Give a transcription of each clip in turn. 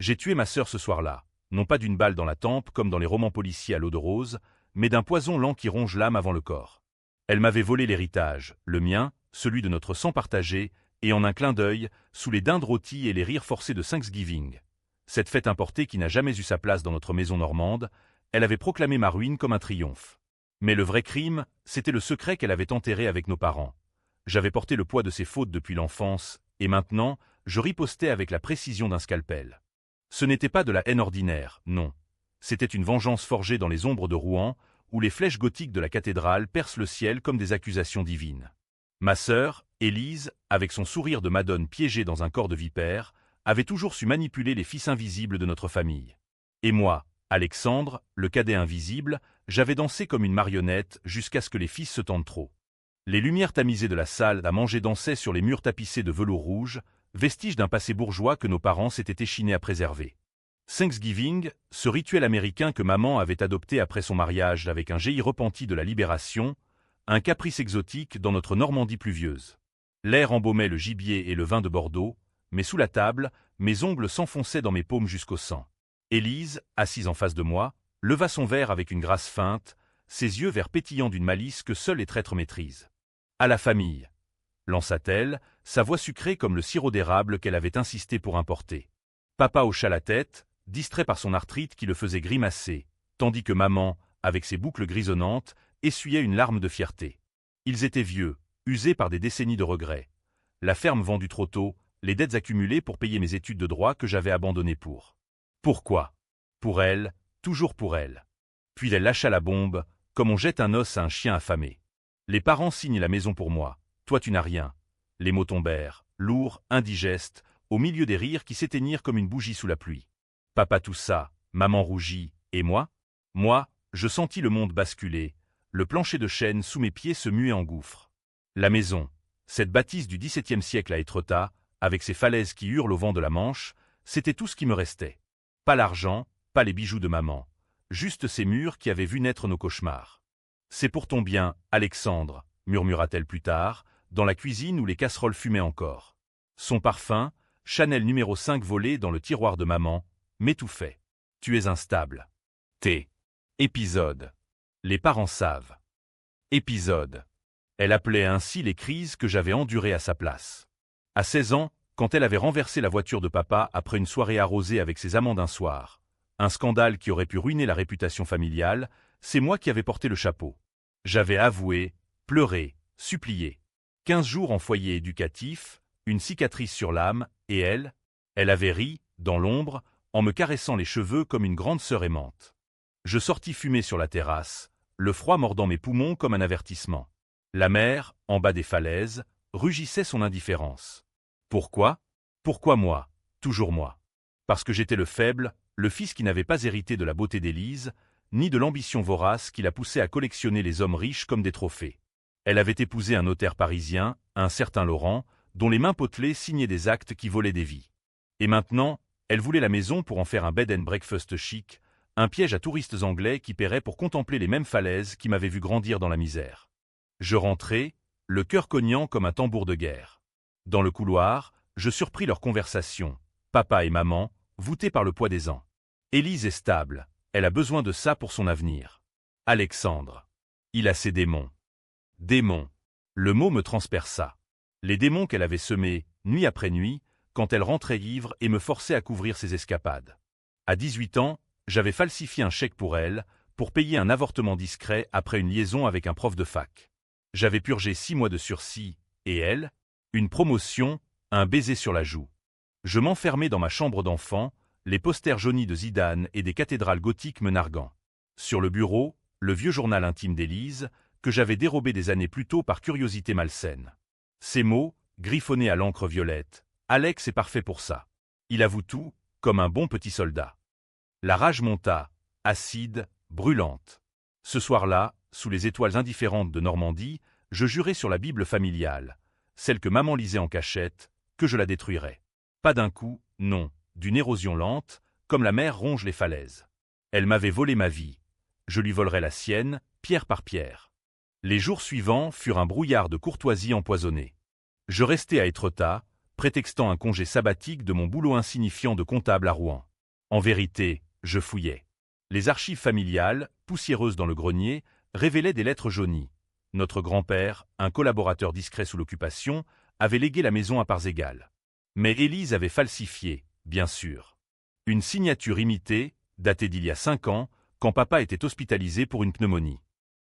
J'ai tué ma sœur ce soir-là, non pas d'une balle dans la tempe comme dans les romans policiers à l'eau de rose, mais d'un poison lent qui ronge l'âme avant le corps. Elle m'avait volé l'héritage, le mien, celui de notre sang partagé, et en un clin d'œil, sous les dindes rôties et les rires forcés de Thanksgiving. Cette fête importée qui n'a jamais eu sa place dans notre maison normande, elle avait proclamé ma ruine comme un triomphe. Mais le vrai crime, c'était le secret qu'elle avait enterré avec nos parents. J'avais porté le poids de ses fautes depuis l'enfance, et maintenant, je ripostais avec la précision d'un scalpel. Ce n'était pas de la haine ordinaire, non. C'était une vengeance forgée dans les ombres de Rouen, où les flèches gothiques de la cathédrale percent le ciel comme des accusations divines. Ma sœur, Élise, avec son sourire de madone piégée dans un corps de vipère, avait toujours su manipuler les fils invisibles de notre famille. Et moi, Alexandre, le cadet invisible, j'avais dansé comme une marionnette jusqu'à ce que les fils se tendent trop. Les lumières tamisées de la salle à manger dansaient sur les murs tapissés de velours rouge, vestige d'un passé bourgeois que nos parents s'étaient échinés à préserver. Thanksgiving, ce rituel américain que maman avait adopté après son mariage avec un geai repenti de la libération, un caprice exotique dans notre Normandie pluvieuse. L'air embaumait le gibier et le vin de Bordeaux, mais sous la table, mes ongles s'enfonçaient dans mes paumes jusqu'au sang. Élise, assise en face de moi, leva son verre avec une grâce feinte, ses yeux verts pétillants d'une malice que seuls les traîtres maîtrisent. « À la famille !» lança-t-elle, sa voix sucrée comme le sirop d'érable qu'elle avait insisté pour importer. Papa hocha la tête, distrait par son arthrite qui le faisait grimacer, tandis que maman, avec ses boucles grisonnantes, essuyait une larme de fierté. Ils étaient vieux, usés par des décennies de regrets. La ferme vendue trop tôt, les dettes accumulées pour payer mes études de droit que j'avais abandonnées pour. Pourquoi? Pour elle, toujours pour elle. Puis elle lâcha la bombe, comme on jette un os à un chien affamé. Les parents signent la maison pour moi. Toi tu n'as rien. Les mots tombèrent, lourds, indigestes, au milieu des rires qui s'éteignirent comme une bougie sous la pluie. Papa toussa, maman rougit, et moi? Moi, je sentis le monde basculer, le plancher de chêne sous mes pieds se muer en gouffre. La maison, cette bâtisse du XVIIe siècle à Étretat, avec ses falaises qui hurlent au vent de la Manche, c'était tout ce qui me restait. Pas l'argent, pas les bijoux de maman, juste ces murs qui avaient vu naître nos cauchemars. C'est pour ton bien, Alexandre, murmura-t-elle plus tard, dans la cuisine où les casseroles fumaient encore. Son parfum, Chanel numéro 5 volé dans le tiroir de maman, m'étouffait. Tu es instable. T. Épisode. Les parents savent. Épisode. Elle appelait ainsi les crises que j'avais endurées à sa place. À 16 ans, quand elle avait renversé la voiture de papa après une soirée arrosée avec ses amants d'un soir, un scandale qui aurait pu ruiner la réputation familiale, c'est moi qui avais porté le chapeau. J'avais avoué, pleuré, supplié. 15 jours en foyer éducatif, une cicatrice sur l'âme, et elle avait ri, dans l'ombre, en me caressant les cheveux comme une grande sœur aimante. Je sortis fumer sur la terrasse, le froid mordant mes poumons comme un avertissement. La mer, en bas des falaises, rugissait son indifférence. Pourquoi? Pourquoi moi? Toujours moi. Parce que j'étais le faible, le fils qui n'avait pas hérité de la beauté d'Élise, ni de l'ambition vorace qui la poussait à collectionner les hommes riches comme des trophées. Elle avait épousé un notaire parisien, un certain Laurent, dont les mains potelées signaient des actes qui volaient des vies. Et maintenant, elle voulait la maison pour en faire un bed and breakfast chic, un piège à touristes anglais qui paieraient pour contempler les mêmes falaises qui m'avaient vu grandir dans la misère. Je rentrai, le cœur cognant comme un tambour de guerre. Dans le couloir, je surpris leur conversation, papa et maman, voûtés par le poids des ans. Élise est stable, elle a besoin de ça pour son avenir. Alexandre. Il a ses démons. Démons. Le mot me transperça. Les démons qu'elle avait semés, nuit après nuit, quand elle rentrait ivre et me forçait à couvrir ses escapades. À 18 ans, j'avais falsifié un chèque pour elle, pour payer un avortement discret après une liaison avec un prof de fac. J'avais purgé 6 mois de sursis, et elle, une promotion, un baiser sur la joue. Je m'enfermais dans ma chambre d'enfant, les posters jaunis de Zidane et des cathédrales gothiques me narguant. Sur le bureau, le vieux journal intime d'Élise, que j'avais dérobé des années plus tôt par curiosité malsaine. Ces mots, griffonnés à l'encre violette, Alex est parfait pour ça. Il avoue tout, comme un bon petit soldat. La rage monta, acide, brûlante. Ce soir-là, sous les étoiles indifférentes de Normandie, je jurai sur la Bible familiale, celle que maman lisait en cachette, que je la détruirais. Pas d'un coup, non, d'une érosion lente, comme la mer ronge les falaises. Elle m'avait volé ma vie. Je lui volerais la sienne, pierre par pierre. Les jours suivants furent un brouillard de courtoisie empoisonnée. Je restai à Étretat, prétextant un congé sabbatique de mon boulot insignifiant de comptable à Rouen. En vérité, je fouillais. Les archives familiales, poussiéreuses dans le grenier, révélaient des lettres jaunies. Notre grand-père, un collaborateur discret sous l'occupation, avait légué la maison à parts égales. Mais Élise avait falsifié, bien sûr. Une signature imitée, datée d'il y a 5 ans, quand papa était hospitalisé pour une pneumonie.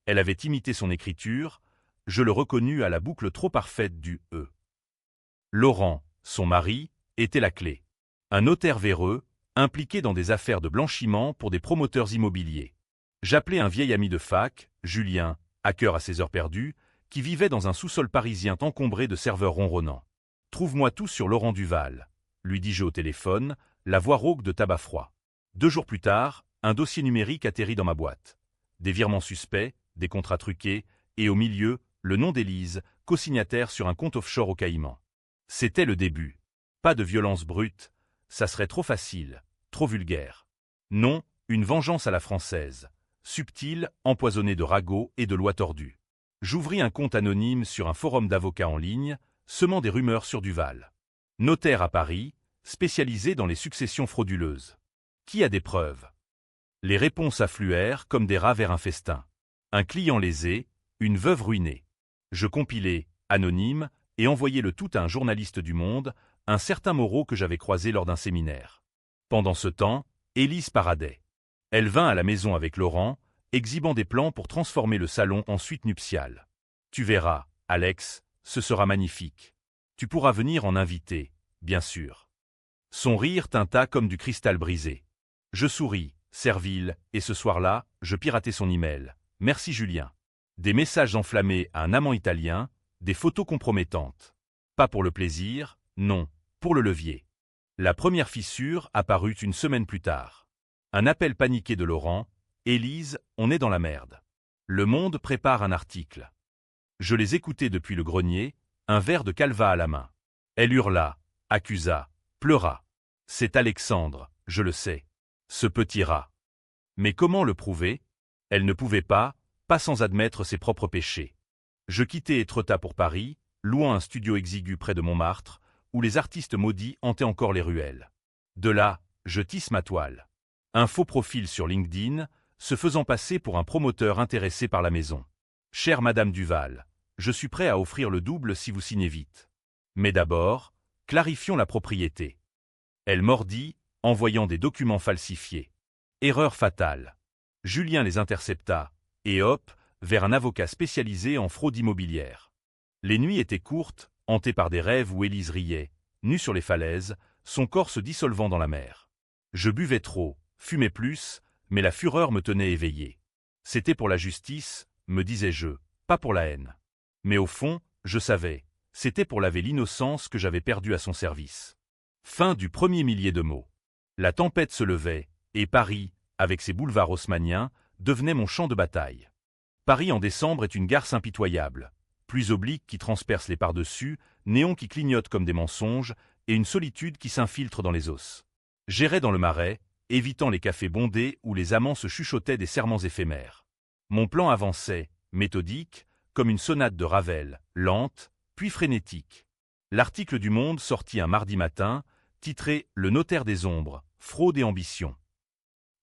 Elle avait imité son écriture, je le reconnus à la boucle trop parfaite du « E ». Laurent, son mari, était la clé. Un notaire véreux, impliqué dans des affaires de blanchiment pour des promoteurs immobiliers. J'appelai un vieil ami de fac, Julien, hacker à ses heures perdues, qui vivait dans un sous-sol parisien encombré de serveurs ronronnants. « Trouve-moi tout sur Laurent Duval », lui dis-je au téléphone, la voix rauque de tabac froid. 2 jours plus tard, un dossier numérique atterrit dans ma boîte. Des virements suspects, des contrats truqués, et au milieu, le nom d'Élise, co-signataire sur un compte offshore aux Caïmans. C'était le début. Pas de violence brute, ça serait trop facile, trop vulgaire. Non, une vengeance à la française, subtile, empoisonnée de ragots et de lois tordues. J'ouvris un compte anonyme sur un forum d'avocats en ligne, semant des rumeurs sur Duval. Notaire à Paris, spécialisé dans les successions frauduleuses. Qui a des preuves? Les réponses affluèrent comme des rats vers un festin. Un client lésé, une veuve ruinée. Je compilai, anonyme, et envoyai le tout à un journaliste du Monde, un certain Moreau que j'avais croisé lors d'un séminaire. Pendant ce temps, Élise paradait. Elle vint à la maison avec Laurent, exhibant des plans pour transformer le salon en suite nuptiale. Tu verras, Alex, ce sera magnifique. Tu pourras venir en invité, bien sûr. Son rire tinta comme du cristal brisé. Je souris, servile, et ce soir-là, je piratai son email. Merci Julien. Des messages enflammés à un amant italien, des photos compromettantes. Pas pour le plaisir, non, pour le levier. La première fissure apparut une semaine plus tard. Un appel paniqué de Laurent. Élise, on est dans la merde. Le Monde prépare un article. Je les écoutais depuis le grenier, un verre de calva à la main. Elle hurla, accusa, pleura. C'est Alexandre, je le sais. Ce petit rat. Mais comment le prouver? Elle ne pouvait pas sans admettre ses propres péchés. Je quittai Étretat pour Paris, louant un studio exigu près de Montmartre, où les artistes maudits hantaient encore les ruelles. De là, je tisse ma toile. Un faux profil sur LinkedIn, se faisant passer pour un promoteur intéressé par la maison. Chère Madame Duval, je suis prêt à offrir le double si vous signez vite. Mais d'abord, clarifions la propriété. Elle mordit, en voyant des documents falsifiés. Erreur fatale. Julien les intercepta, et hop, vers un avocat spécialisé en fraude immobilière. Les nuits étaient courtes, hantées par des rêves où Élise riait, nue sur les falaises, son corps se dissolvant dans la mer. Je buvais trop, fumais plus, mais la fureur me tenait éveillé. C'était pour la justice, me disais-je, pas pour la haine. Mais au fond, je savais, c'était pour laver l'innocence que j'avais perdue à son service. Fin du premier millier de mots. La tempête se levait, et Paris, avec ses boulevards haussmanniens, devenait mon champ de bataille. Paris en décembre est une gare impitoyable, pluies obliques qui transpercent les par-dessus, néons qui clignotent comme des mensonges, et une solitude qui s'infiltre dans les os. J'errais dans le Marais, évitant les cafés bondés où les amants se chuchotaient des serments éphémères. Mon plan avançait, méthodique, comme une sonate de Ravel, lente, puis frénétique. L'article du Monde sortit un mardi matin, titré « Le notaire des ombres, fraude et ambition ».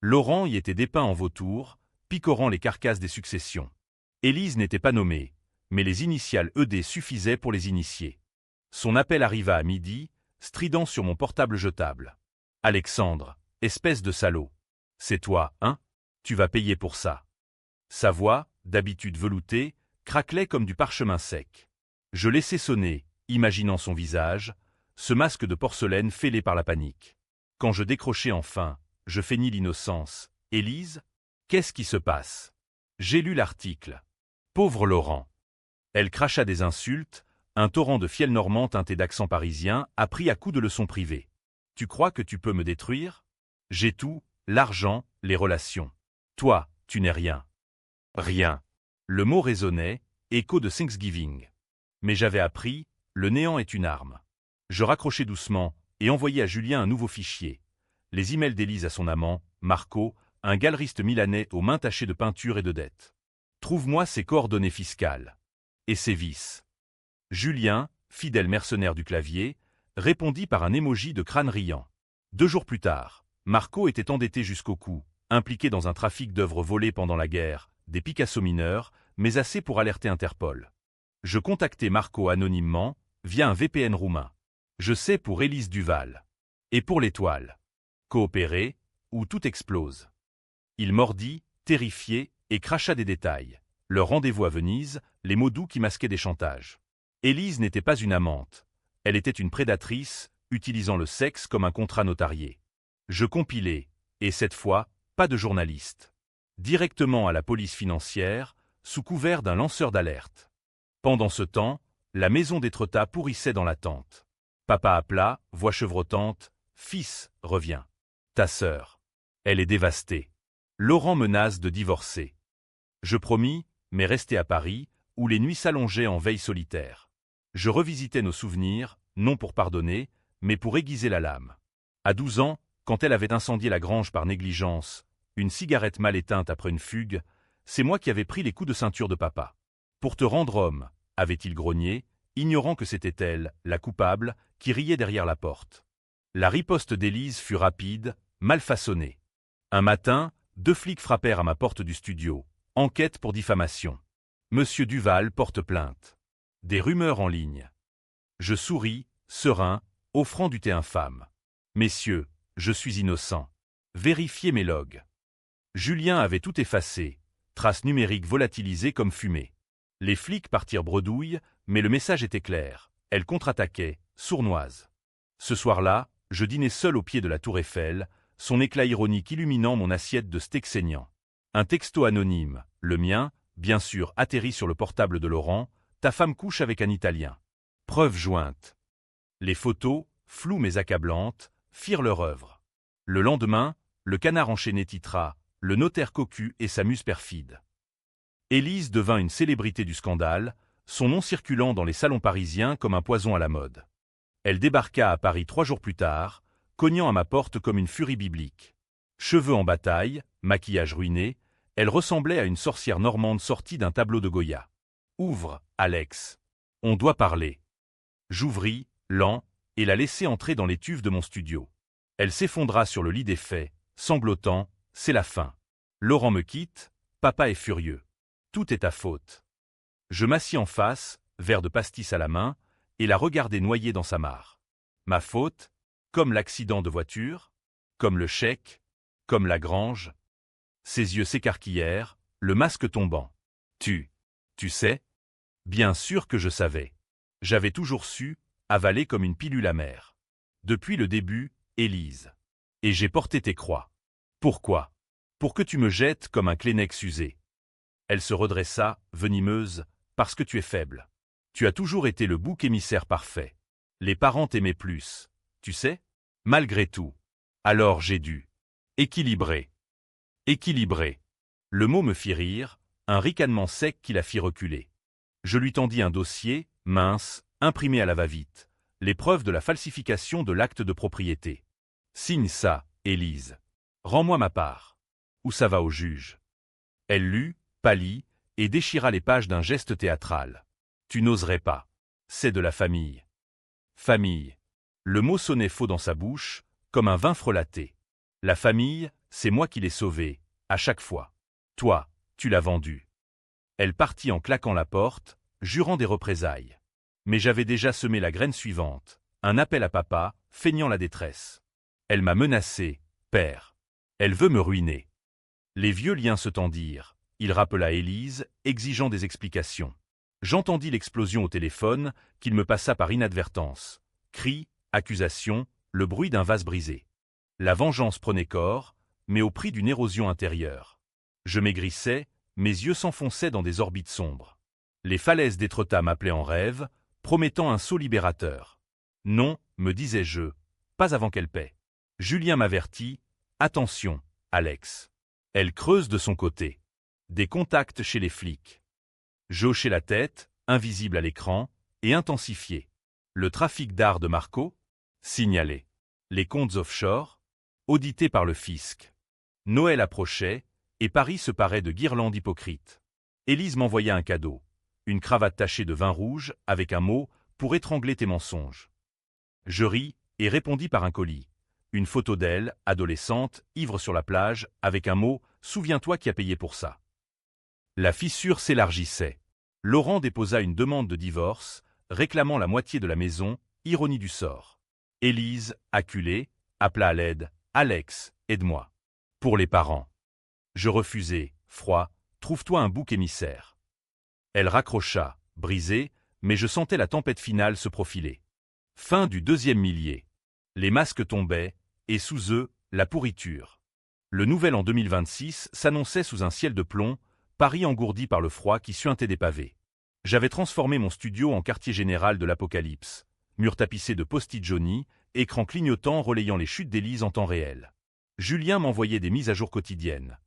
Laurent y était dépeint en vautour, picorant les carcasses des successions. Élise n'était pas nommée, mais les initiales ED suffisaient pour les initier. Son appel arriva à midi, strident sur mon portable jetable. « Alexandre, espèce de salaud. C'est toi, hein? Tu vas payer pour ça. » Sa voix, d'habitude veloutée, craquelait comme du parchemin sec. Je laissai sonner, imaginant son visage, ce masque de porcelaine fêlé par la panique. Quand je décrochai enfin, je feignis l'innocence. « Élise? Qu'est-ce qui se passe ?» J'ai lu l'article. Pauvre Laurent. Elle cracha des insultes, un torrent de fiel normand teinté d'accent parisien a pris à coups de leçons privées. « Tu crois que tu peux me détruire? J'ai tout, l'argent, les relations. Toi, tu n'es rien. » Rien. Le mot résonnait, écho de Thanksgiving. Mais j'avais appris, le néant est une arme. Je raccrochai doucement et envoyai à Julien un nouveau fichier. Les emails d'Élise à son amant, Marco, un galeriste milanais aux mains tachées de peinture et de dettes. Trouve-moi ses coordonnées fiscales. Et ses vices. Julien, fidèle mercenaire du clavier, répondit par un émoji de crâne riant. 2 jours plus tard, Marco était endetté jusqu'au cou, impliqué dans un trafic d'œuvres volées pendant la guerre, des Picasso mineurs, mais assez pour alerter Interpol. Je contactai Marco anonymement, via un VPN roumain. Je sais pour Élise Duval. Et pour l'étoile. Coopérer, ou tout explose. Il mordit, terrifié, et cracha des détails. Leur rendez-vous à Venise, les mots doux qui masquaient des chantages. Élise n'était pas une amante. Elle était une prédatrice, utilisant le sexe comme un contrat notarié. Je compilai, et cette fois, pas de journaliste. Directement à la police financière, sous couvert d'un lanceur d'alerte. Pendant ce temps, la maison d'Étretat pourrissait dans l'attente. Papa appela, voix chevrotante, « Fils, reviens. Ta sœur. Elle est dévastée. Laurent menace de divorcer. » Je promis, mais restai à Paris, où les nuits s'allongeaient en veille solitaire. Je revisitais nos souvenirs, non pour pardonner, mais pour aiguiser la lame. À 12 ans, quand elle avait incendié la grange par négligence, une cigarette mal éteinte après une fugue, c'est moi qui avais pris les coups de ceinture de papa. Pour te rendre homme, avait-il grogné, ignorant que c'était elle, la coupable, qui riait derrière la porte. La riposte d'Élise fut rapide, mal façonnée. Un matin, 2 flics frappèrent à ma porte du studio. Enquête pour diffamation. Monsieur Duval porte plainte. Des rumeurs en ligne. Je souris, serein, offrant du thé infâme. Messieurs, je suis innocent. Vérifiez mes logs. Julien avait tout effacé, traces numériques volatilisées comme fumée. Les flics partirent bredouille, mais le message était clair. Elle contre-attaquait, sournoise. Ce soir-là, je dînais seul au pied de la tour Eiffel, son éclat ironique illuminant mon assiette de steak saignant. Un texto anonyme, le mien, bien sûr, atterrit sur le portable de Laurent. Ta femme couche avec un Italien. Preuve jointe. Les photos, floues mais accablantes, firent leur œuvre. Le lendemain, le Canard enchaîné titra « Le notaire cocu et sa muse perfide ». Élise devint une célébrité du scandale, son nom circulant dans les salons parisiens comme un poison à la mode. Elle débarqua à Paris 3 jours plus tard, cognant à ma porte comme une furie biblique. Cheveux en bataille, maquillage ruiné, elle ressemblait à une sorcière normande sortie d'un tableau de Goya. « Ouvre, Alex. On doit parler. » J'ouvris, lent, et la laissai entrer dans l'étuve de mon studio. Elle s'effondra sur le lit des faits, sanglotant, « C'est la fin. Laurent me quitte, papa est furieux. Tout est ta faute. » Je m'assis en face, verre de pastis à la main, et la regardai noyer dans sa mare. Ma faute, comme l'accident de voiture, comme le chèque, comme la grange. Ses yeux s'écarquillèrent, le masque tombant. Tu sais? Bien sûr que je savais. J'avais toujours su, avalé comme une pilule amère. Depuis le début, Élise. Et j'ai porté tes croix. Pourquoi? Pour que tu me jettes comme un Kleenex usé. Elle se redressa, venimeuse, parce que tu es faible. Tu as toujours été le bouc émissaire parfait. Les parents t'aimaient plus, tu sais? Malgré tout. Alors j'ai dû. Équilibrer. Équilibrer. Le mot me fit rire, un ricanement sec qui la fit reculer. Je lui tendis un dossier, mince, imprimé à la va-vite, les preuves de la falsification de l'acte de propriété. Signe ça, Élise. Rends-moi ma part. Ou ça va au juge. Elle lut, pâlit, et déchira les pages d'un geste théâtral. Tu n'oserais pas. C'est de la famille. Famille. Le mot sonnait faux dans sa bouche, comme un vin frelaté. La famille, c'est moi qui l'ai sauvée, à chaque fois. Toi, tu l'as vendue. Elle partit en claquant la porte, jurant des représailles. Mais j'avais déjà semé la graine suivante, un appel à papa, feignant la détresse. Elle m'a menacé, père. Elle veut me ruiner. Les vieux liens se tendirent. Il rappela Élise, exigeant des explications. J'entendis l'explosion au téléphone, qu'il me passa par inadvertance. Cris, accusations, le bruit d'un vase brisé. La vengeance prenait corps, mais au prix d'une érosion intérieure. Je maigrissais, mes yeux s'enfonçaient dans des orbites sombres. Les falaises d'Étretat m'appelaient en rêve, promettant un saut libérateur. Non, me disais-je, pas avant qu'elle paie. Julien m'avertit, attention, Alex. Elle creuse de son côté. Des contacts chez les flics. J'hochai la tête, invisible à l'écran, et intensifié. Le trafic d'art de Marco, signalé. Les comptes offshore, audités par le fisc. Noël approchait, et Paris se parait de guirlandes hypocrites. Élise m'envoya un cadeau, une cravate tachée de vin rouge, avec un mot, pour étrangler tes mensonges. Je ris, et répondis par un colis. Une photo d'elle, adolescente, ivre sur la plage, avec un mot « Souviens-toi qui a payé pour ça ». La fissure s'élargissait. Laurent déposa une demande de divorce, réclamant la moitié de la maison, ironie du sort. Élise, acculée, appela à l'aide « Alex, aide-moi ». Pour les parents. Je refusai, froid, « Trouve-toi un bouc émissaire ». Elle raccrocha, brisée, mais je sentais la tempête finale se profiler. Fin du 2e millier. Les masques tombaient, et sous eux, la pourriture. Le nouvel an 2026 s'annonçait sous un ciel de plomb, Paris engourdi par le froid qui suintait des pavés. J'avais transformé mon studio en quartier général de l'apocalypse. Murs tapissés de post-it jaunis, écran clignotant relayant les chutes d'Élise en temps réel. Julien m'envoyait des mises à jour quotidiennes.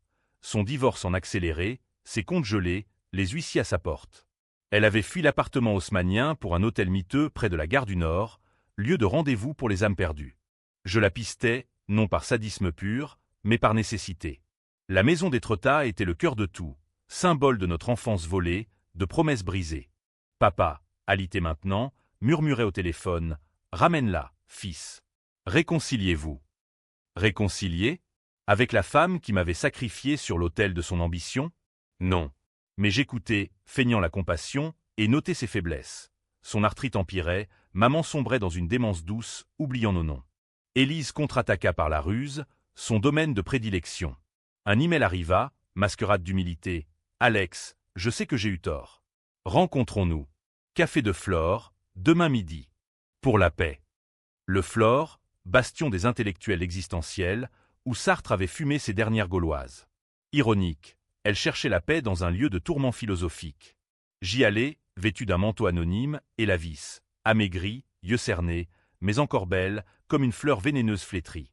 Son divorce en accéléré, ses comptes gelés, les huissiers à sa porte. Elle avait fui l'appartement haussmannien pour un hôtel miteux près de la gare du Nord, lieu de rendez-vous pour les âmes perdues. Je la pistais, non par sadisme pur, mais par nécessité. La maison d'Étretat était le cœur de tout, symbole de notre enfance volée, de promesses brisées. Papa, alité maintenant, murmurait au téléphone, « Ramène-la, fils. Réconciliez-vous. » Réconcilier? Avec la femme qui m'avait sacrifié sur l'autel de son ambition? Non. Mais j'écoutais, feignant la compassion, et notais ses faiblesses. Son arthrite empirait, maman sombrait dans une démence douce, oubliant nos noms. Élise contre-attaqua par la ruse, son domaine de prédilection. Un email arriva, mascarade d'humilité. « Alex, je sais que j'ai eu tort. Rencontrons-nous. Café de Flore, demain midi. Pour la paix. » Le Flore, bastion des intellectuels existentiels, où Sartre avait fumé ses dernières gauloises. Ironique, elle cherchait la paix dans un lieu de tourment philosophique. J'y allais, vêtue d'un manteau anonyme, et la vis, amaigrie, yeux cernés, mais encore belle, comme une fleur vénéneuse flétrie.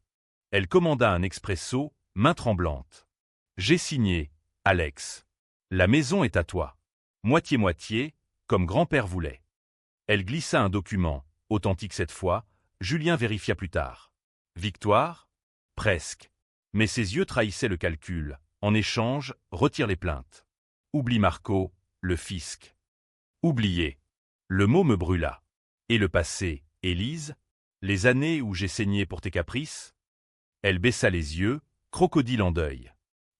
Elle commanda un expresso, main tremblante. « J'ai signé, Alex. La maison est à toi. Moitié-moitié, comme grand-père voulait. » Elle glissa un document, authentique cette fois, Julien vérifia plus tard. Victoire? Presque. Mais ses yeux trahissaient le calcul. En échange, retire les plaintes. Oublie Marco, le fisc. Oublier. Le mot me brûla. Et le passé, Élise? Les années où j'ai saigné pour tes caprices? Elle baissa les yeux, crocodile en deuil.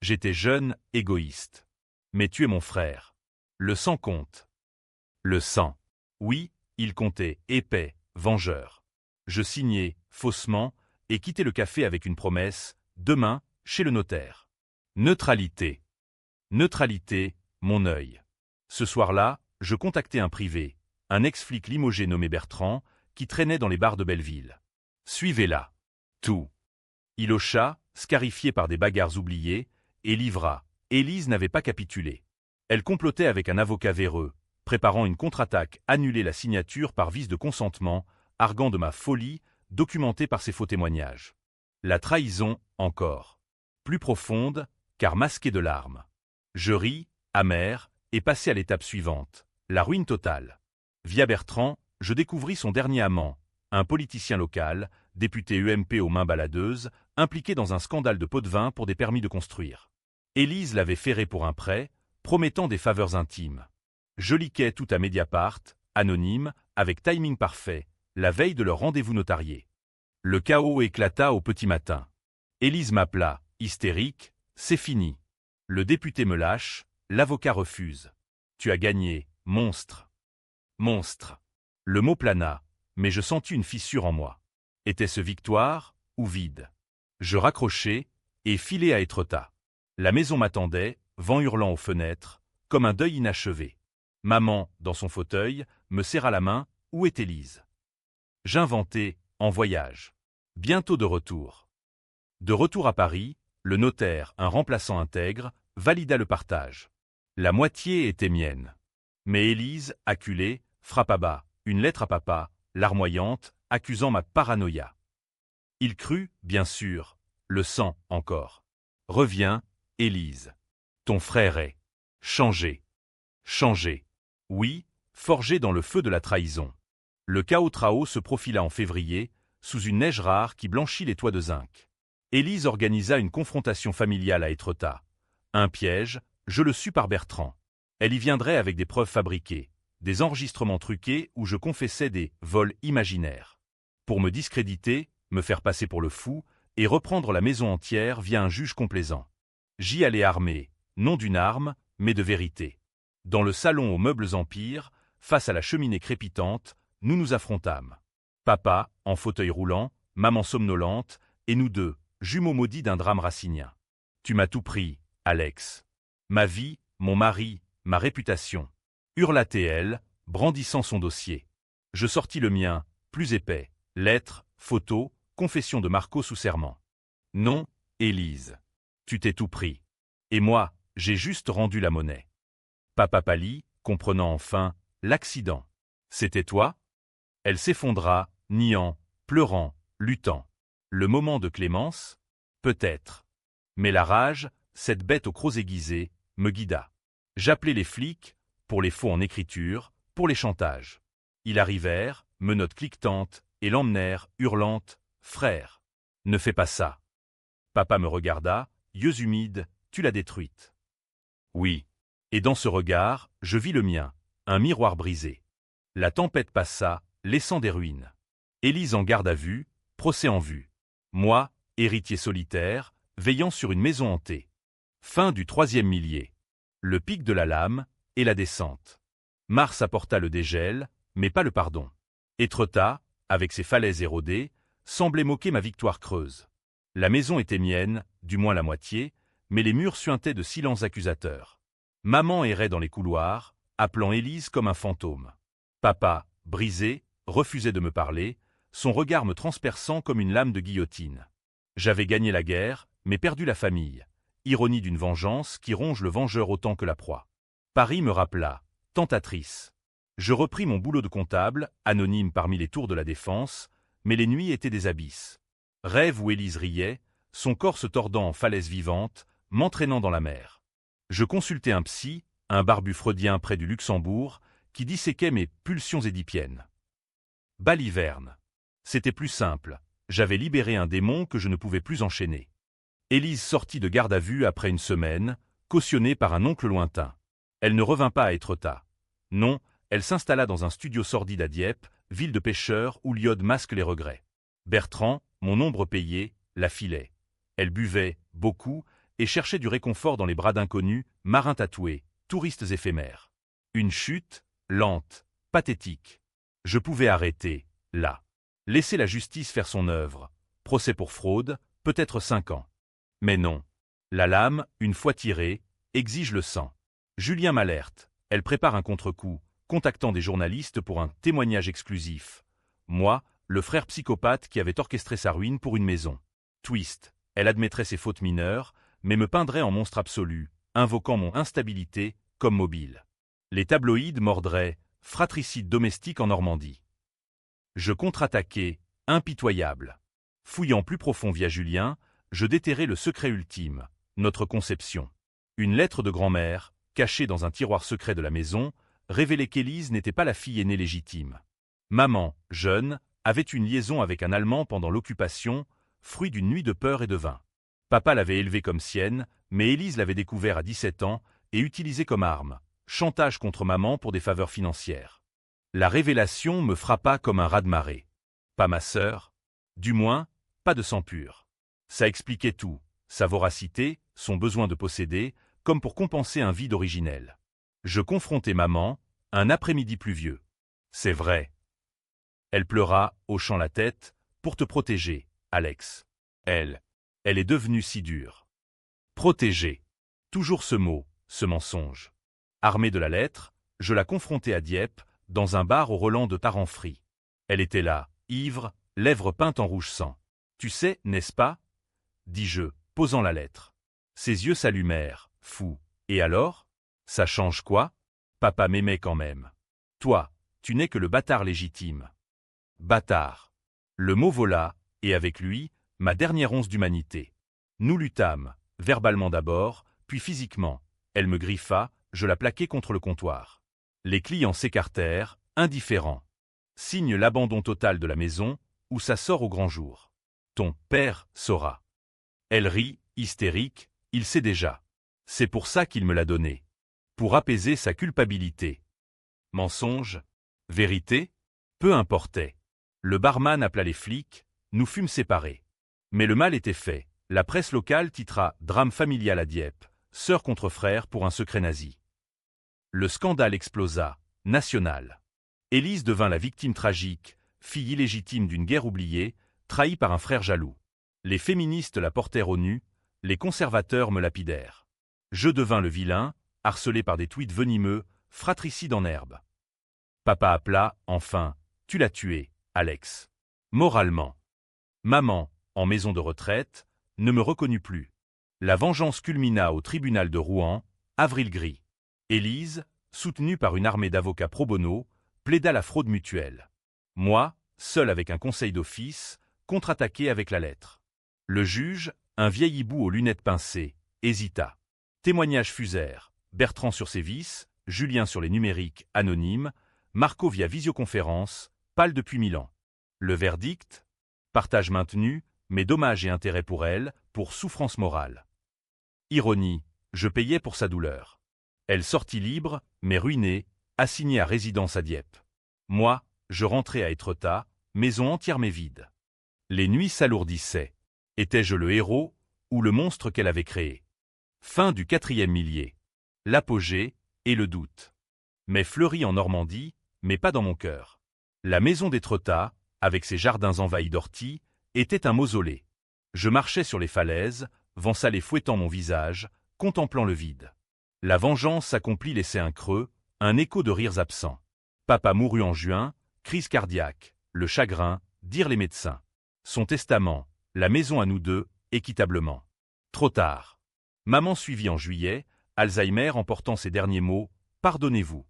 J'étais jeune, égoïste. Mais tu es mon frère. Le sang compte. Le sang. Oui, il comptait, épais, vengeur. Je signai, faussement, et quittai le café avec une promesse, demain, chez le notaire. Neutralité. Neutralité, mon œil. Ce soir-là, je contactai un privé, un ex-flic limogé nommé Bertrand, qui traînait dans les bars de Belleville. Suivez-la. Tout. Il hocha, scarifié par des bagarres oubliées, et livra. Élise n'avait pas capitulé. Elle complotait avec un avocat véreux, préparant une contre-attaque, annuler la signature par vice de consentement, arguant de ma folie, documentée par ses faux témoignages. La trahison, encore. Plus profonde, car masquée de larmes. Je ris, amer, et passai à l'étape suivante, la ruine totale. Via Bertrand, je découvris son dernier amant, un politicien local, député UMP aux mains baladeuses, impliqué dans un scandale de pots de vin pour des permis de construire. Élise l'avait ferré pour un prêt, promettant des faveurs intimes. Je liquais tout à Mediapart, anonyme, avec timing parfait, la veille de leur rendez-vous notarié. Le chaos éclata au petit matin. Élise m'appela, hystérique, « C'est fini. Le député me lâche, l'avocat refuse. Tu as gagné, monstre. » Monstre. Le mot plana, mais je sentis une fissure en moi. Était-ce victoire ou vide? Je raccrochai et filai à Étretat. La maison m'attendait, vent hurlant aux fenêtres, comme un deuil inachevé. Maman, dans son fauteuil, me serra la main. Où est Élise? J'inventai, en voyage. Bientôt de retour. De retour à Paris, le notaire, un remplaçant intègre, valida le partage. La moitié était mienne. Mais Élise, acculée, frappa bas, une lettre à papa, larmoyante, accusant ma paranoïa. Il crut, bien sûr, le sang encore. Reviens, Élise. Ton frère est changé. Changé. Oui, forgé dans le feu de la trahison. Le chaos trao se profila en février, sous une neige rare qui blanchit les toits de zinc. Élise organisa une confrontation familiale à Étretat. Un piège, je le sus par Bertrand. Elle y viendrait avec des preuves fabriquées, des enregistrements truqués où je confessais des vols imaginaires. Pour me discréditer, me faire passer pour le fou, et reprendre la maison entière via un juge complaisant. J'y allais armé, non d'une arme, mais de vérité. Dans le salon aux meubles empire, face à la cheminée crépitante, nous nous affrontâmes. Papa, en fauteuil roulant, maman somnolente, et nous deux, jumeaux maudits d'un drame racinien. Tu m'as tout pris, Alex. Ma vie, mon mari, ma réputation. Hurla-t-elle, brandissant son dossier. Je sortis le mien, plus épais, lettres, photos, confession de Marco sous serment. Non, Élise. Tu t'es tout pris. Et moi, j'ai juste rendu la monnaie. Papa pâlit, comprenant enfin, l'accident. C'était toi? Elle s'effondra, niant, pleurant, luttant. Le moment de clémence? Peut-être. Mais la rage, cette bête aux crocs aiguisés, me guida. J'appelai les flics, pour les faux en écriture, pour les chantages. Ils arrivèrent, menottes cliquetantes, et l'emmenèrent, hurlante, « Frère, ne fais pas ça. » Papa me regarda, yeux humides, « Tu l'as détruite. » Oui. Et dans ce regard, je vis le mien, un miroir brisé. La tempête passa, laissant des ruines. Élise en garde à vue, procès en vue. Moi, héritier solitaire, veillant sur une maison hantée. Fin du 3e millier. Le pic de la lame et la descente. Mars apporta le dégel, mais pas le pardon. Étretat, avec ses falaises érodées, semblait moquer ma victoire creuse. La maison était mienne, du moins la moitié, mais les murs suintaient de silence accusateur. Maman errait dans les couloirs, appelant Élise comme un fantôme. Papa, brisé, refusait de me parler, son regard me transperçant comme une lame de guillotine. J'avais gagné la guerre, mais perdu la famille. Ironie d'une vengeance qui ronge le vengeur autant que la proie. Paris me rappela, tentatrice. Je repris mon boulot de comptable, anonyme parmi les tours de la Défense, mais les nuits étaient des abysses. Rêve où Élise riait, son corps se tordant en falaise vivante, m'entraînant dans la mer. Je consultai un psy, un barbu freudien près du Luxembourg, qui disséquait mes pulsions édipiennes. Baliverne. C'était plus simple, j'avais libéré un démon que je ne pouvais plus enchaîner. Élise sortit de garde à vue après une semaine, cautionnée par un oncle lointain. Elle ne revint pas à Étretat. Non, elle s'installa dans un studio sordide à Dieppe, ville de pêcheurs où l'iode masque les regrets. Bertrand, mon ombre payée, la filait. Elle buvait, beaucoup, et cherchait du réconfort dans les bras d'inconnus, marins tatoués, touristes éphémères. Une chute, lente, pathétique. Je pouvais arrêter, là. Laisser la justice faire son œuvre. Procès pour fraude, peut-être 5 ans. Mais non. La lame, une fois tirée, exige le sang. Julien m'alerte. Elle prépare un contre-coup, contactant des journalistes pour un témoignage exclusif. Moi, le frère psychopathe qui avait orchestré sa ruine pour une maison. Twist. Elle admettrait ses fautes mineures, mais me peindrait en monstre absolu, invoquant mon instabilité comme mobile. Les tabloïds mordraient « fratricide domestique en Normandie ». Je contre-attaquai, impitoyable. Fouillant plus profond via Julien, je déterrai le secret ultime, notre conception. Une lettre de grand-mère, cachée dans un tiroir secret de la maison, révélait qu'Élise n'était pas la fille aînée légitime. Maman, jeune, avait une liaison avec un Allemand pendant l'occupation, fruit d'une nuit de peur et de vin. Papa l'avait élevée comme sienne, mais Élise l'avait découvert à 17 ans et utilisée comme arme, chantage contre maman pour des faveurs financières. La révélation me frappa comme un raz-de-marée. Pas ma sœur, du moins, pas de sang pur. Ça expliquait tout, sa voracité, son besoin de posséder, comme pour compenser un vide originel. Je confrontai maman, un après-midi pluvieux. C'est vrai. Elle pleura, hochant la tête, pour te protéger, Alex. Elle est devenue si dure. Protéger. Toujours ce mot, ce mensonge. Armé de la lettre, je la confrontai à Dieppe, dans un bar au Roland de Tarenfry. Elle était là, ivre, lèvres peintes en rouge sang. Tu sais, n'est-ce pas? Dis-je, posant la lettre. Ses yeux s'allumèrent, fous. Et alors? Ça change quoi? Papa m'aimait quand même. Toi, tu n'es que le bâtard légitime. Bâtard. Le mot vola, et avec lui, ma dernière once d'humanité. Nous luttâmes, verbalement d'abord, puis physiquement. Elle me griffa, je la plaquai contre le comptoir. Les clients s'écartèrent, indifférents. Signe l'abandon total de la maison, où ça sort au grand jour. Ton père saura. Elle rit, hystérique, il sait déjà. C'est pour ça qu'il me l'a donné. Pour apaiser sa culpabilité. Mensonge? Vérité? Peu importait. Le barman appela les flics, nous fûmes séparés. Mais le mal était fait. La presse locale titra « Drame familial à Dieppe, sœur contre frère pour un secret nazi ». Le scandale explosa, national. Élise devint la victime tragique, fille illégitime d'une guerre oubliée, trahie par un frère jaloux. Les féministes la portèrent aux nues, les conservateurs me lapidèrent. Je devins le vilain, harcelé par des tweets venimeux, fratricide en herbe. Papa appela, enfin, tu l'as tué, Alex. Moralement. Maman, en maison de retraite, ne me reconnut plus. La vengeance culmina au tribunal de Rouen, avril gris. Élise, soutenue par une armée d'avocats pro bono, plaida la fraude mutuelle. Moi, seul avec un conseil d'office, contre-attaqué avec la lettre. Le juge, un vieil hibou aux lunettes pincées, hésita. Témoignages fusèrent, Bertrand sur ses vices, Julien sur les numériques, anonymes, Marco via visioconférence, pâle depuis 1000 ans. Le verdict? Partage maintenu, mais dommages et intérêts pour elle, pour souffrance morale. Ironie, je payais pour sa douleur. Elle sortit libre, mais ruinée, assignée à résidence à Dieppe. Moi, je rentrais à Étretat, maison entière mais vide. Les nuits s'alourdissaient. Étais-je le héros, ou le monstre qu'elle avait créé? Fin du 4e millier. L'apogée, et le doute. Mais fleuri en Normandie, mais pas dans mon cœur. La maison d'Étretat, avec ses jardins envahis d'orties, était un mausolée. Je marchais sur les falaises, vent salé fouettant mon visage, contemplant le vide. La vengeance accomplie laissait un creux, un écho de rires absents. Papa mourut en juin, crise cardiaque, le chagrin, dirent les médecins. Son testament, la maison à nous deux, équitablement. Trop tard. Maman suivit en juillet, Alzheimer emportant ses derniers mots, « Pardonnez-vous ».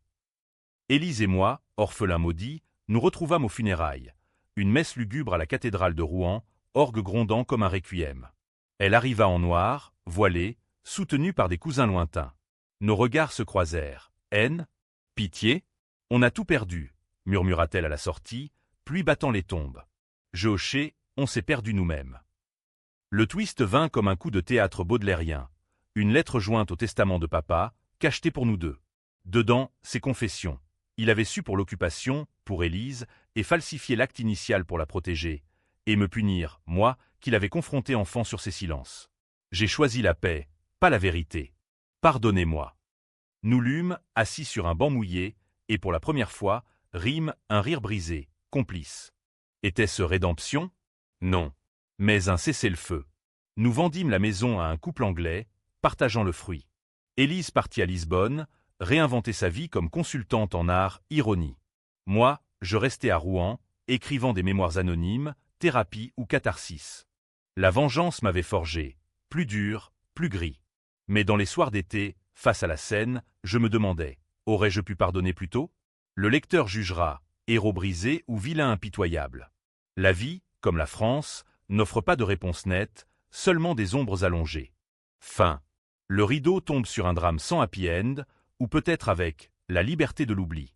Élise et moi, orphelins maudits, nous retrouvâmes aux funérailles. Une messe lugubre à la cathédrale de Rouen, orgue grondant comme un requiem. Elle arriva en noir, voilée, soutenue par des cousins lointains. Nos regards se croisèrent. Haine? Pitié? On a tout perdu, murmura-t-elle à la sortie, pluie battant les tombes. Je hochai, on s'est perdu nous-mêmes. Le twist vint comme un coup de théâtre baudelairien. Une lettre jointe au testament de papa, cachetée pour nous deux. Dedans, ses confessions. Il avait su pour l'occupation, pour Élise, et falsifié l'acte initial pour la protéger, et me punir, moi, qui l'avais confronté enfant sur ses silences. J'ai choisi la paix, pas la vérité. Pardonnez-moi. Nous lûmes, assis sur un banc mouillé, et pour la première fois, rime un rire brisé, complice. Était-ce rédemption? Non. Mais un cessez-le-feu. Nous vendîmes la maison à un couple anglais, partageant le fruit. Élise partit à Lisbonne, réinventer sa vie comme consultante en art, ironie. Moi, je restais à Rouen, écrivant des mémoires anonymes, thérapie ou catharsis. La vengeance m'avait forgé, plus dur, plus gris. Mais dans les soirs d'été, face à la Seine, je me demandais, aurais-je pu pardonner plus tôt? Le lecteur jugera, héros brisé ou vilain impitoyable. La vie, comme la France, n'offre pas de réponse nette, seulement des ombres allongées. Fin. Le rideau tombe sur un drame sans happy end, ou peut-être avec la liberté de l'oubli.